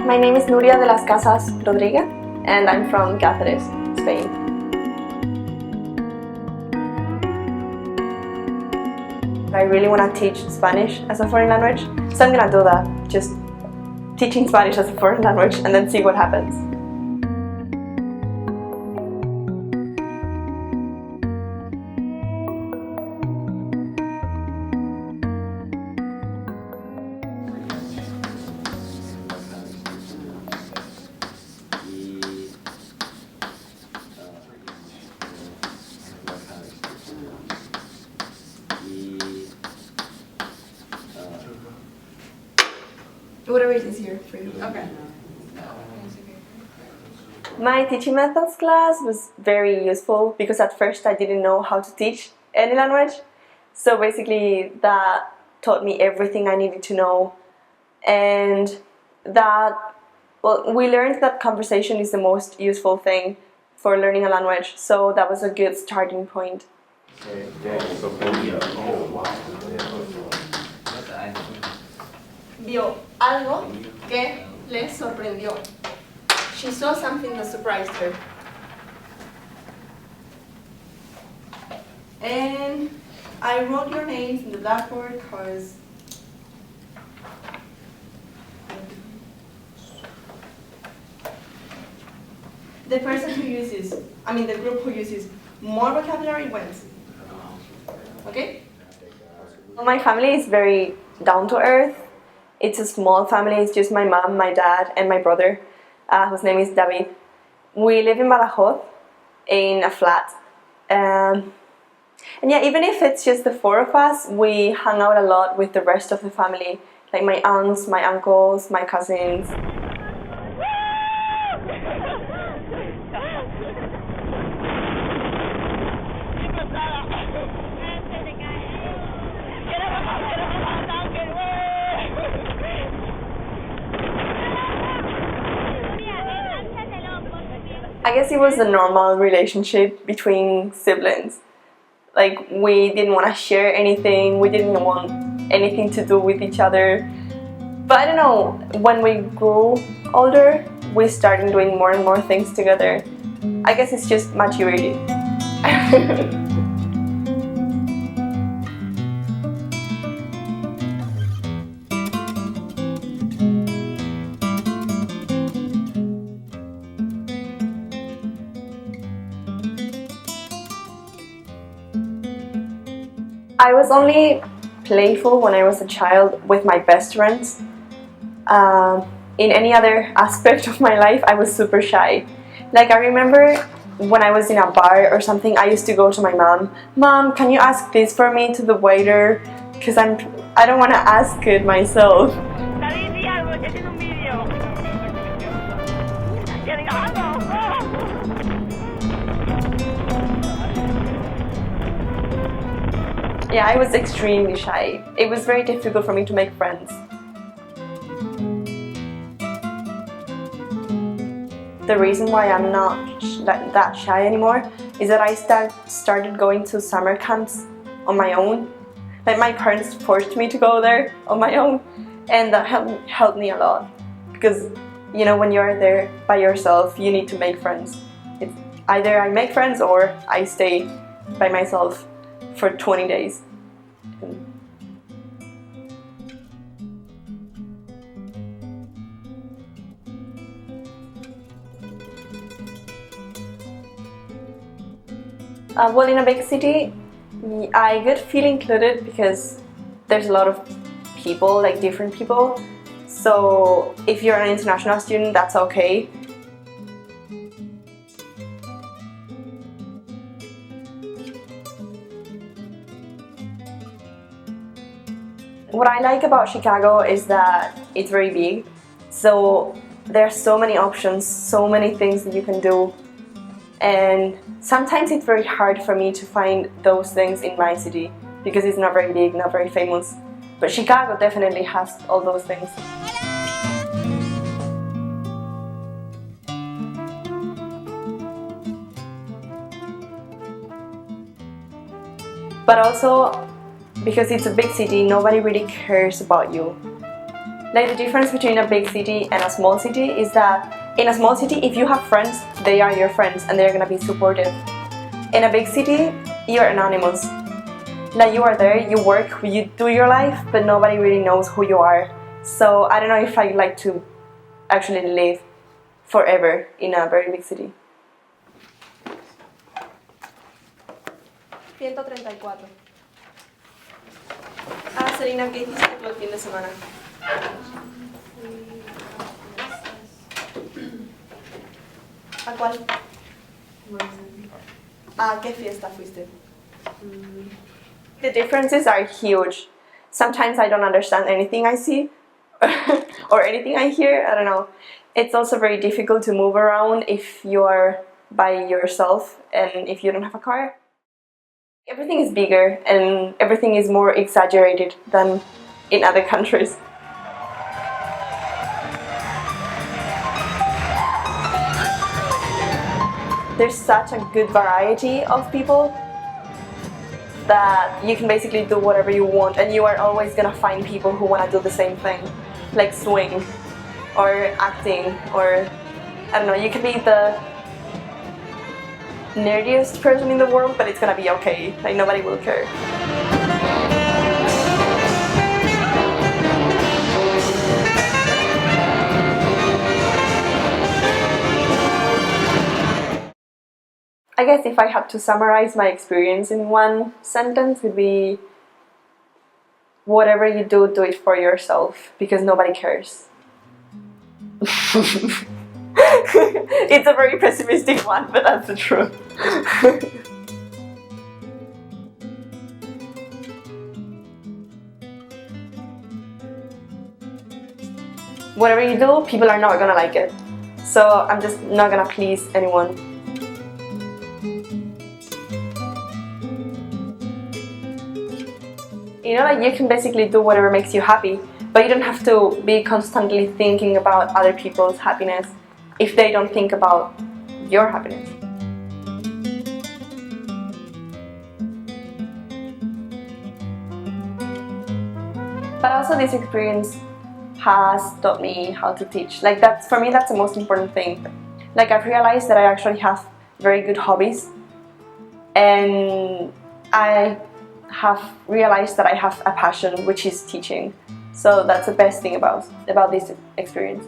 My name is Nuria de las Casas Rodriguez, and I'm from Cáceres, Spain. I really want to teach Spanish as a foreign language, so I'm going to do that, just teaching Spanish as a foreign language and then see what happens. Whatever is easier for you. Okay. My teaching methods class was very useful because at first I didn't know how to teach any language. So basically that taught me everything I needed to know, and we learned that conversation is the most useful thing for learning a language, so that was a good starting point. Vio algo que le sorprendió. She saw something that surprised her. And I wrote your names in the blackboard because the group who uses more vocabulary wins. Okay? My family is very down to earth. It's a small family. It's just my mom, my dad, and my brother, whose name is David. We live in Badajoz in a flat. And yeah, even if it's just the four of us, we hang out a lot with the rest of the family, like my aunts, my uncles, my cousins. I guess it was a normal relationship between siblings. Like, we didn't want to share anything, we didn't want anything to do with each other. But I don't know, when we grew older, we started doing more and more things together. I guess it's just maturity. I was only playful when I was a child with my best friends. In any other aspect of my life, I was super shy. Like, I remember when I was in a bar or something, I used to go to my mom, "Mom, can you ask this for me to the waiter? Because I don't want to ask it myself." Yeah, I was extremely shy. It was very difficult for me to make friends. The reason why I'm not that shy anymore is that I started going to summer camps on my own. Like, my parents forced me to go there on my own, and that helped me a lot. Because, you know, when you're there by yourself, you need to make friends. It's either I make friends or I stay by myself for 20 days. Well, in a big city, I could feel included because there's a lot of people, like different people. So if you're an international student, that's okay. What I like about Chicago is that it's very big, so there are so many options, so many things that you can do, and sometimes it's very hard for me to find those things in my city because it's not very big, not very famous. But Chicago definitely has all those things. But also, because it's a big city, nobody really cares about you. Like the difference between a big city and a small city is that in a small city, if you have friends, they are your friends and they're gonna be supportive. In a big city, you're anonymous. Like you are there, you work, you do your life, but nobody really knows who you are. So I don't know if I'd like to actually live forever in a very big city. 134. Ah, Selena, ¿qué hiciste tú el fin de semana? ¿A cuál? ¿A qué fiesta fuiste? The differences are huge. Sometimes I don't understand anything I see or anything I hear, I don't know. It's also very difficult to move around if you are by yourself and if you don't have a car. Everything is bigger and everything is more exaggerated than in other countries. There's such a good variety of people that you can basically do whatever you want and you are always gonna find people who wanna do the same thing, like swing or acting or I don't know, you can be the nerdiest person in the world but it's gonna be okay, like nobody will care. I guess if I had to summarize my experience in one sentence, it would be whatever you do, do it for yourself, because nobody cares. It's a very pessimistic one, but that's the truth. Whatever you do, people are not gonna like it. So I'm just not gonna please anyone. You know, like you can basically do whatever makes you happy, but you don't have to be constantly thinking about other people's happiness if they don't think about your happiness. But also this experience has taught me how to teach. Like that's, for me, that's the most important thing. Like I've realized that I actually have very good hobbies and I have realized that I have a passion, which is teaching. So that's the best thing about this experience.